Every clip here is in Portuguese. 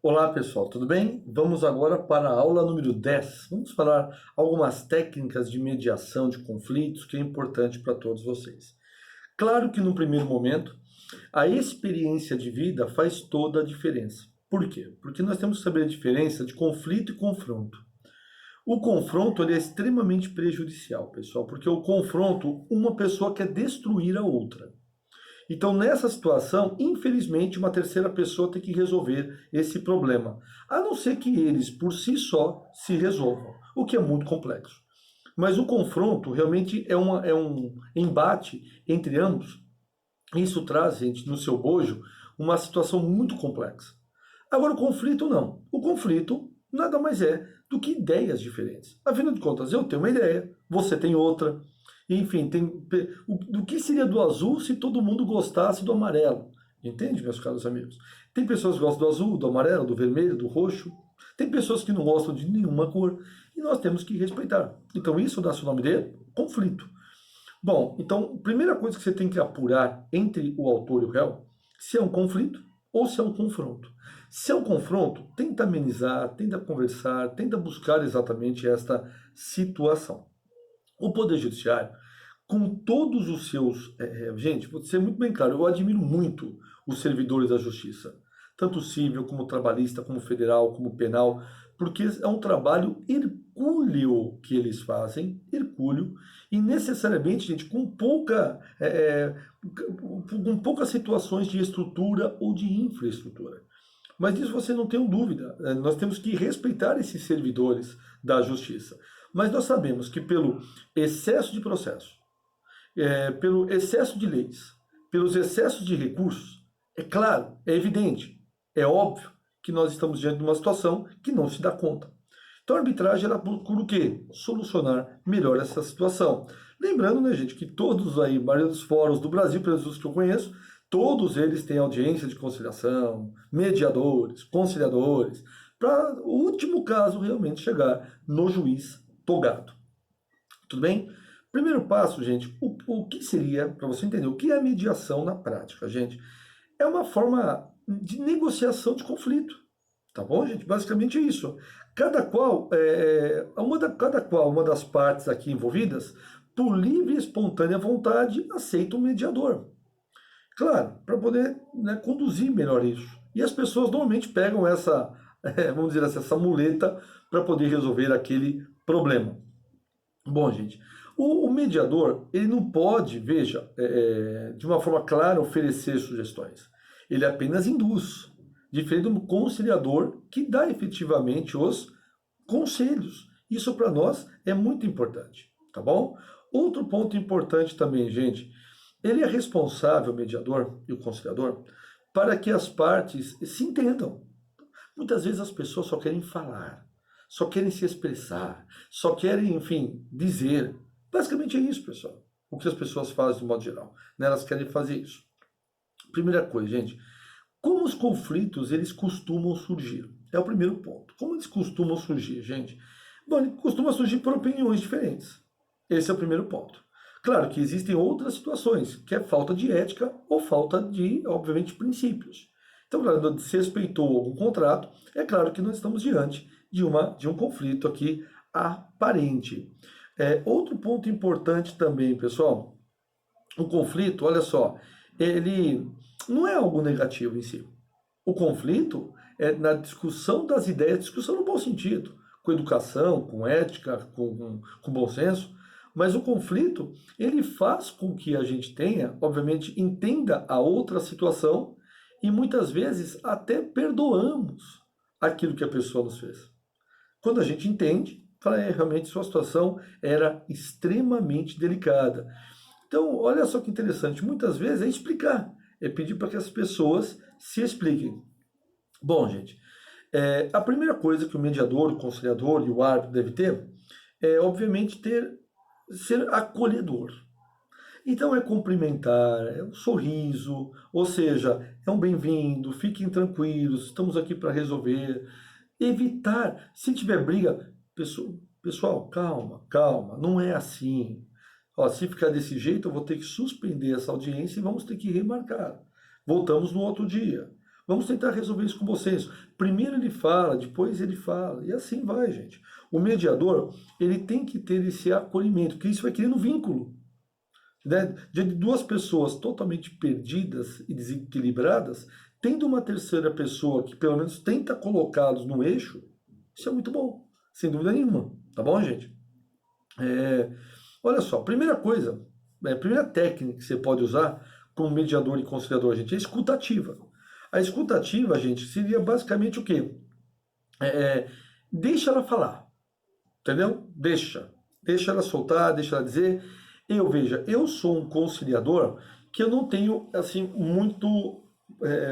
Olá pessoal, tudo bem? Vamos agora para a aula número 10. Vamos falar algumas técnicas de mediação de conflitos que é importante para todos vocês. Claro que no primeiro momento, a experiência de vida faz toda a diferença. Por quê? Porque nós temos que saber a diferença de conflito e confronto. O confronto ele é extremamente prejudicial, pessoal, porque o confronto, uma pessoa quer destruir a outra. Então, nessa situação, infelizmente, uma terceira pessoa tem que resolver esse problema, a não ser que eles, por si só, se resolvam, o que é muito complexo. Mas o confronto realmente é um embate entre ambos. Isso traz, gente, no seu bojo, uma situação muito complexa. Agora, o conflito não. O conflito nada mais é do que ideias diferentes. Afinal de contas, eu tenho uma ideia, você tem outra. Enfim, do que seria do azul se todo mundo gostasse do amarelo? Entende, meus caros amigos? Tem pessoas que gostam do azul, do amarelo, do vermelho, do roxo. Tem pessoas que não gostam de nenhuma cor. E nós temos que respeitar. Então, isso dá o nome de conflito. Bom, então, primeira coisa que você tem que apurar entre o autor e o réu, se é um conflito ou se é um confronto. Se é um confronto, tenta amenizar, tenta conversar, tenta buscar exatamente esta situação. O Poder Judiciário, com todos os seus... gente, vou ser muito bem claro, eu admiro muito os servidores da Justiça, tanto civil, como trabalhista, como federal, como penal, porque é um trabalho hercúleo que eles fazem, hercúleo, e necessariamente, gente, com poucas situações de estrutura ou de infraestrutura. Mas disso você não tem dúvida. Nós temos que respeitar esses servidores da justiça. Mas nós sabemos que pelo excesso de processo, pelo excesso de leis, pelos excessos de recursos, é claro, é evidente, é óbvio que nós estamos diante de uma situação que não se dá conta. Então a arbitragem ela procura o quê? Solucionar melhor essa situação. Lembrando, né, gente, que todos aí, a maioria dos fóruns do Brasil, pelos que eu conheço, todos eles têm audiência de conciliação, mediadores, conciliadores, para o último caso realmente chegar no juiz togado. Tudo bem? Primeiro passo, gente, o que seria, para você entender, o que é mediação na prática, gente? É uma forma de negociação de conflito. Tá bom, gente? Basicamente é isso. Uma das partes aqui envolvidas, por livre e espontânea vontade, aceita um mediador. Claro, para poder, né, conduzir melhor isso. E as pessoas normalmente pegam essa, vamos dizer assim, essa muleta para poder resolver aquele problema. Bom, gente, o mediador, ele não pode, veja, de uma forma clara oferecer sugestões. Ele apenas induz, diferente do conciliador que dá efetivamente os conselhos. Isso para nós é muito importante, tá bom? Outro ponto importante também, gente, ele é responsável, o mediador e o conciliador, para que as partes se entendam. Muitas vezes as pessoas só querem falar, só querem se expressar, só querem, enfim, dizer. Basicamente é isso, pessoal. O que as pessoas fazem de modo geral, né? Elas querem fazer isso. Primeira coisa, gente, como os conflitos eles costumam surgir? É o primeiro ponto. Como eles costumam surgir, gente? Bom, ele costuma surgir por opiniões diferentes. Esse é o primeiro ponto. Claro que existem outras situações, que é falta de ética ou falta de, obviamente, princípios. Então, quando se respeitou algum contrato, é claro que nós estamos diante de um conflito aqui aparente. Outro ponto importante também, pessoal, o conflito, olha só, ele não é algo negativo em si. O conflito é na discussão das ideias, discussão no bom sentido, com educação, com ética, com bom senso, mas o conflito, ele faz com que a gente tenha, obviamente, entenda a outra situação e muitas vezes até perdoamos aquilo que a pessoa nos fez. Quando a gente entende, fala, realmente sua situação era extremamente delicada. Então, olha só que interessante, muitas vezes é explicar, é pedir para que as pessoas se expliquem. Bom, gente, a primeira coisa que o mediador, o conciliador e o árbitro deve ter é, obviamente, ser acolhedor. Então é cumprimentar, é um sorriso, ou seja, é um bem-vindo, fiquem tranquilos, estamos aqui para resolver. Evitar, se tiver briga, pessoal, calma, calma, não é assim. Ó, se ficar desse jeito, eu vou ter que suspender essa audiência e vamos ter que remarcar. Voltamos no outro dia. Vamos tentar resolver isso com vocês. Primeiro ele fala, depois ele fala, e assim vai, gente. O mediador, ele tem que ter esse acolhimento, porque isso vai criando vínculo. Né? Diante de duas pessoas totalmente perdidas e desequilibradas, tendo uma terceira pessoa que pelo menos tenta colocá-los no eixo, isso é muito bom, sem dúvida nenhuma. Tá bom, gente? É, olha só, primeira coisa, primeira técnica que você pode usar como mediador e conciliador, gente, é a escutativa. A escutativa, gente, seria basicamente o quê? É, deixa ela falar, entendeu? Deixa ela soltar, deixa ela dizer. Veja, eu sou um conciliador que eu não tenho, assim, muito,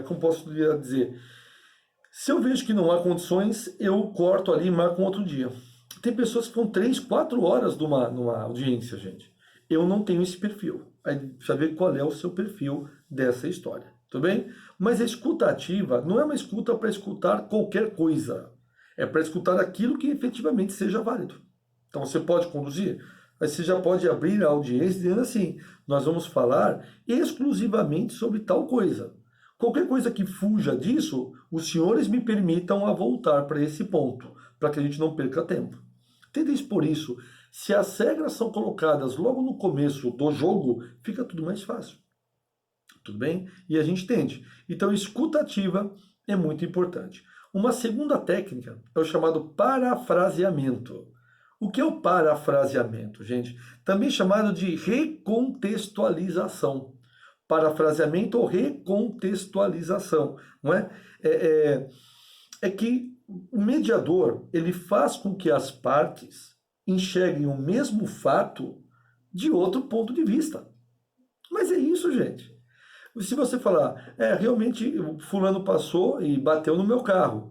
como posso dizer, se eu vejo que não há condições, eu corto ali e marco um outro dia. Tem pessoas que ficam 3, 4 horas numa audiência, gente. Eu não tenho esse perfil. Aí precisa ver qual é o seu perfil dessa história. Tudo bem? Mas a escuta ativa não é uma escuta para escutar qualquer coisa. É para escutar aquilo que efetivamente seja válido. Então você pode conduzir, mas você já pode abrir a audiência dizendo assim: nós vamos falar exclusivamente sobre tal coisa. Qualquer coisa que fuja disso, os senhores me permitam a voltar para esse ponto, para que a gente não perca tempo. Tenta expor isso. Se as regras são colocadas logo no começo do jogo, fica tudo mais fácil. Tudo bem? E a gente tende. Então, escuta ativa é muito importante. Uma segunda técnica é o chamado parafraseamento. O que é o parafraseamento, gente? Também chamado de recontextualização. Parafraseamento ou recontextualização, não é? É que o mediador ele faz com que as partes enxerguem o mesmo fato de outro ponto de vista. Mas é isso, gente. Se você falar, realmente o fulano passou e bateu no meu carro.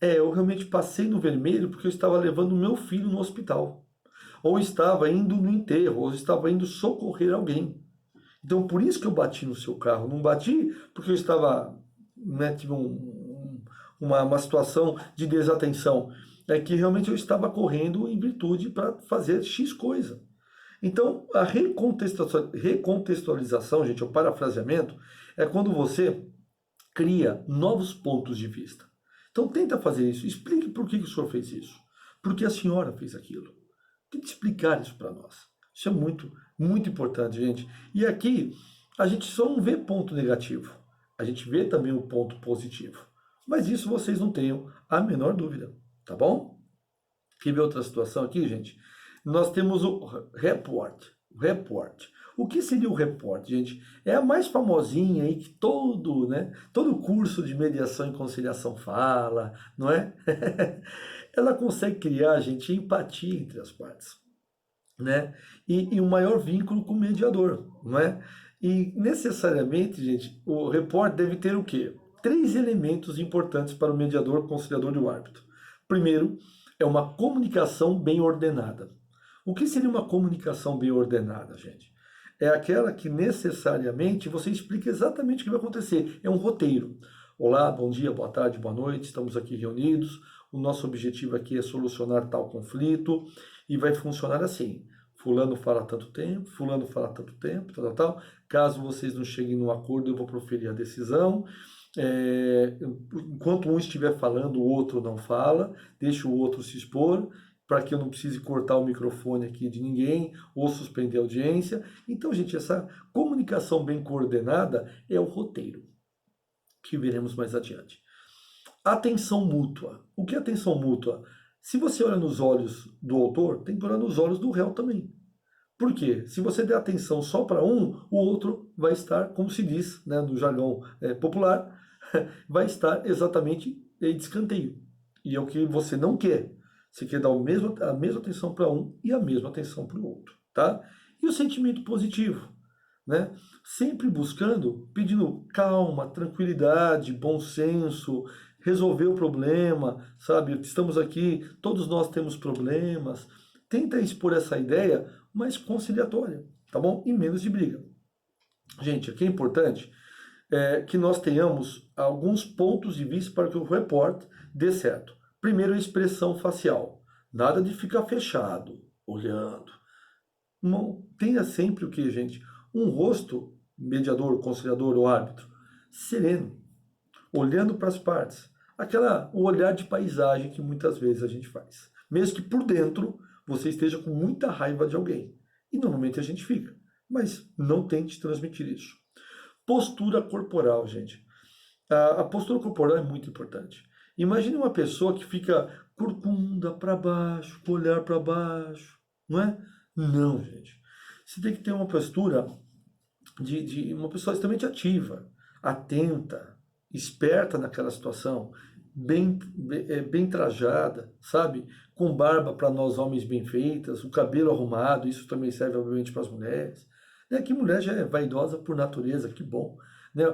Eu realmente passei no vermelho porque eu estava levando meu filho no hospital. Ou estava indo no enterro, ou estava indo socorrer alguém. Então, por isso que eu bati no seu carro. Não bati porque eu estava, né, tive uma situação de desatenção. É que realmente eu estava correndo em virtude para fazer X coisa. Então, a recontextualização, gente, o parafraseamento, é quando você cria novos pontos de vista. Então, tenta fazer isso. Explique por que o senhor fez isso. Por que a senhora fez aquilo. Tente explicar isso para nós. Isso é muito, muito importante, gente. E aqui, a gente só não vê ponto negativo. A gente vê também o ponto positivo. Mas isso vocês não tenham a menor dúvida, tá bom? Quer ver outra situação aqui, gente? Nós temos o report. Report. O que seria o report, gente? É a mais famosinha aí que todo curso de mediação e conciliação fala, não é? Ela consegue criar, gente, empatia entre as partes, né? E um maior vínculo com o mediador, não é? E necessariamente, gente, o report deve ter o quê? 3 elementos importantes para o mediador, conciliador e o árbitro. Primeiro, é uma comunicação bem ordenada. O que seria uma comunicação bem ordenada, gente? É aquela que necessariamente você explica exatamente o que vai acontecer. É um roteiro. Olá, bom dia, boa tarde, boa noite, estamos aqui reunidos. O nosso objetivo aqui é solucionar tal conflito e vai funcionar assim. Fulano fala tanto tempo, fulano fala tanto tempo, tal. Caso vocês não cheguem num acordo, eu vou proferir a decisão. Enquanto um estiver falando, o outro não fala, deixa o outro se expor, para que eu não precise cortar o microfone aqui de ninguém ou suspender a audiência. Então, gente, essa comunicação bem coordenada é o roteiro, que veremos mais adiante. Atenção mútua. O que é atenção mútua? Se você olha nos olhos do autor, tem que olhar nos olhos do réu também. Por quê? Se você der atenção só para um, o outro vai estar, como se diz, né, no jargão popular, vai estar exatamente de escanteio. E é o que você não quer. Você quer dar a mesma atenção para um e a mesma atenção para o outro. Tá? E o sentimento positivo, né? Sempre buscando, pedindo calma, tranquilidade, bom senso, resolver o problema, sabe? Estamos aqui, todos nós temos problemas. Tenta expor essa ideia mais conciliatória, tá bom? E menos de briga. Gente, aqui é importante que nós tenhamos alguns pontos de vista para que o report dê certo. Primeiro, a expressão facial. Nada de ficar fechado, olhando. Não, tenha sempre o que, gente? Um rosto, mediador, conciliador ou árbitro, sereno. olhando para as partes. O olhar de paisagem que muitas vezes a gente faz. Mesmo que por dentro você esteja com muita raiva de alguém. E normalmente a gente fica. Mas não tente transmitir isso. Postura corporal, gente. A postura corporal é muito importante. Imagine uma pessoa que fica corcunda para baixo, com o olhar para baixo, não é? Não, gente. Você tem que ter uma postura de uma pessoa extremamente ativa, atenta, esperta naquela situação, bem trajada, sabe? Com barba para nós homens bem feitas, o cabelo arrumado, isso também serve obviamente para as mulheres. Né? Que mulher já é vaidosa por natureza, que bom. Né?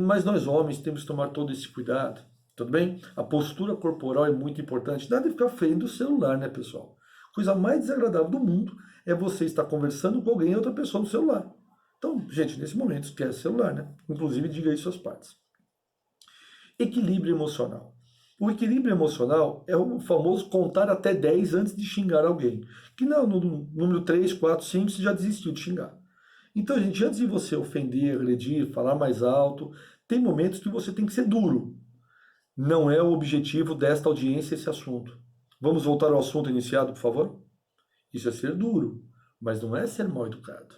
Mas nós homens temos que tomar todo esse cuidado, tudo bem? A postura corporal é muito importante. Nada de ficar feio do celular, né, pessoal? Coisa mais desagradável do mundo é você estar conversando com alguém e outra pessoa no celular. Então, gente, nesse momento, esquece o celular, né? Inclusive, diga aí suas partes. Equilíbrio emocional. O equilíbrio emocional é o famoso contar até 10 antes de xingar alguém. Que não, no número 3, 4, 5, você já desistiu de xingar. Então, gente, antes de você ofender, agredir, falar mais alto, tem momentos que você tem que ser duro. Não é o objetivo desta audiência esse assunto. Vamos voltar ao assunto iniciado, por favor? Isso é ser duro, mas não é ser mal educado.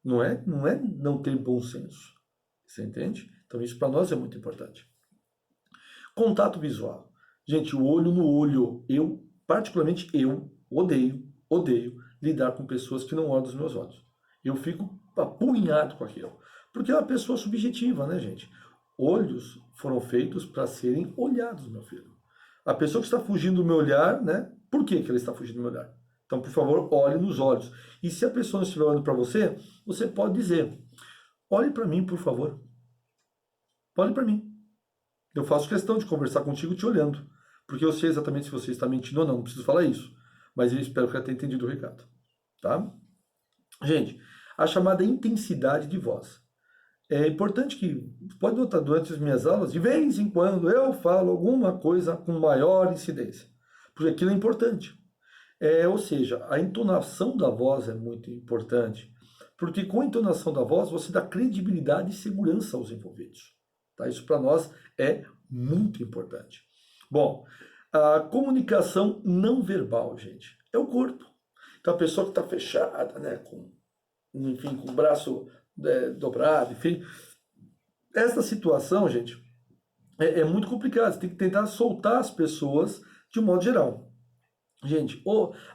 Não é não ter bom senso. Você entende? Então isso para nós é muito importante. Contato visual. Gente, o olho no olho. Particularmente eu, odeio lidar com pessoas que não olham dos meus olhos. Eu fico apunhado com aquilo. Porque é uma pessoa subjetiva, né, gente? Olhos foram feitos para serem olhados, meu filho. A pessoa que está fugindo do meu olhar, né? Por que ela está fugindo do meu olhar? Então, por favor, olhe nos olhos. E se a pessoa não estiver olhando para você, você pode dizer: olhe para mim, por favor. Olhe para mim. Eu faço questão de conversar contigo te olhando. Porque eu sei exatamente se você está mentindo ou não. Não preciso falar isso. Mas eu espero que ela tenha entendido o recado. Tá? Gente, a chamada intensidade de voz. É importante que, pode notar, durante as minhas aulas, de vez em quando eu falo alguma coisa com maior incidência. Porque aquilo é importante. Ou seja, a entonação da voz é muito importante. Porque com a entonação da voz, você dá credibilidade e segurança aos envolvidos. Tá? Isso para nós é muito importante. Bom, a comunicação não verbal, gente, é o corpo. Então a pessoa que está fechada, né, com o braço dobrado, enfim. Essa situação, gente, é muito complicada. Você tem que tentar soltar as pessoas de um modo geral. Gente,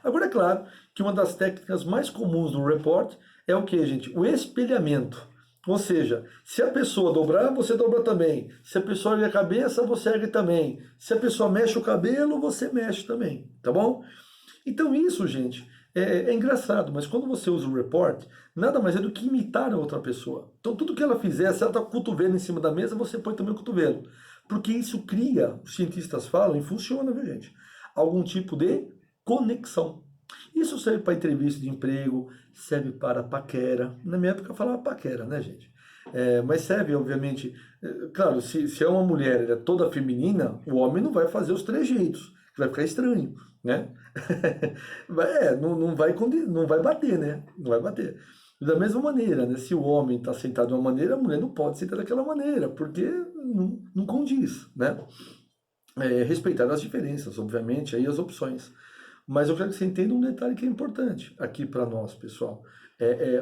agora é claro que uma das técnicas mais comuns no report é o que, gente? O espelhamento. Ou seja, se a pessoa dobrar, você dobra também. Se a pessoa ergue a cabeça, você ergue também. Se a pessoa mexe o cabelo, você mexe também, tá bom? Então isso, gente, é engraçado, mas quando você usa o report, nada mais é do que imitar a outra pessoa. Então tudo que ela fizer, se ela está com o cotovelo em cima da mesa, você põe também o cotovelo. Porque isso cria, os cientistas falam, e funciona, viu, gente? Algum tipo de conexão. Isso serve para entrevista de emprego, serve para paquera. Na minha época eu falava paquera, né, gente? Mas serve, obviamente, claro, se é uma mulher toda feminina, o homem não vai fazer os trejeitos, que vai ficar estranho, né? Não vai bater, né? Não vai bater. Da mesma maneira, né? Se o homem está sentado de uma maneira, a mulher não pode sentar daquela maneira, porque não condiz, né? Respeitar as diferenças, obviamente, aí as opções. Mas eu quero que você entenda um detalhe que é importante aqui para nós, pessoal.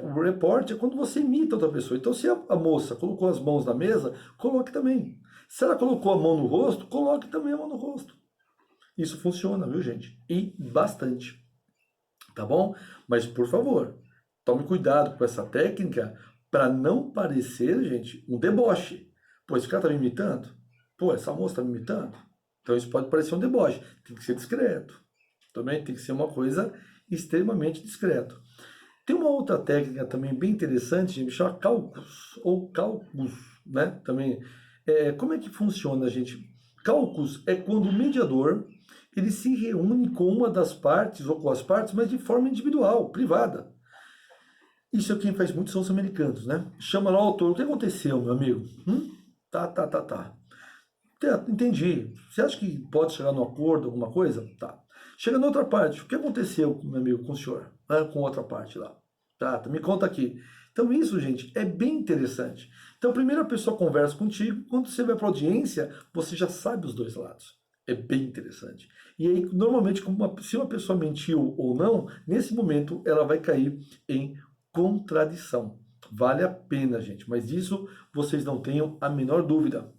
O report é quando você imita outra pessoa. Então, se a moça colocou as mãos na mesa, coloque também. Se ela colocou a mão no rosto, coloque também a mão no rosto. Isso funciona, viu, gente? E bastante. Tá bom? Mas, por favor, tome cuidado com essa técnica para não parecer, gente, um deboche. Pô, esse cara tá me imitando? Pô, essa moça tá me imitando? Então, isso pode parecer um deboche. Tem que ser discreto. Também tem que ser uma coisa extremamente discreta. Tem uma outra técnica também bem interessante, gente, chama caucus, ou caucus, né? Também, como é que funciona, gente? Caucus é quando o mediador ele se reúne com uma das partes, ou com as partes, mas de forma individual, privada. Isso é quem faz muito são os americanos, né? Chama lá o autor, o que aconteceu, meu amigo? Tá. Entendi. Você acha que pode chegar num acordo, alguma coisa? Tá. Chega na outra parte. O que aconteceu, meu amigo, com o senhor? Com outra parte lá. Tá, me conta aqui. Então isso, gente, é bem interessante. Então, primeiro a pessoa conversa contigo, quando você vai para audiência, você já sabe os dois lados. É bem interessante. E aí, normalmente, se uma pessoa mentiu ou não, nesse momento ela vai cair em contradição. Vale a pena, gente, mas disso vocês não tenham a menor dúvida.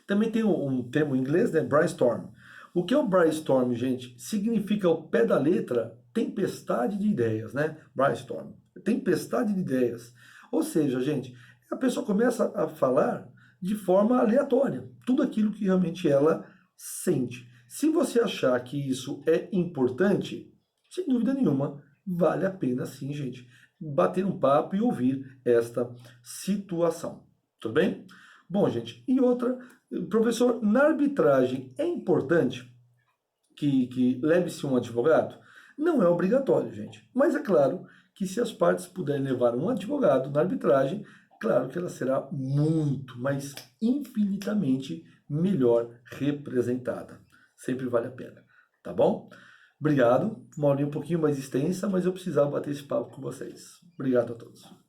Também tem um termo em inglês, né? Brainstorm. O que é o brainstorm, gente? Significa ao pé da letra tempestade de ideias, né? Brainstorm. Tempestade de ideias. Ou seja, gente, a pessoa começa a falar de forma aleatória. Tudo aquilo que realmente ela sente. Se você achar que isso é importante, sem dúvida nenhuma, vale a pena sim, gente, bater um papo e ouvir esta situação. Tudo bem? Bom, gente, e outra, professor, na arbitragem é importante que leve-se um advogado? Não é obrigatório, gente. Mas é claro que se as partes puderem levar um advogado na arbitragem, claro que ela será muito, mas infinitamente melhor representada. Sempre vale a pena, tá bom? Obrigado. Uma aulinha um pouquinho mais extensa, mas eu precisava bater esse papo com vocês. Obrigado a todos.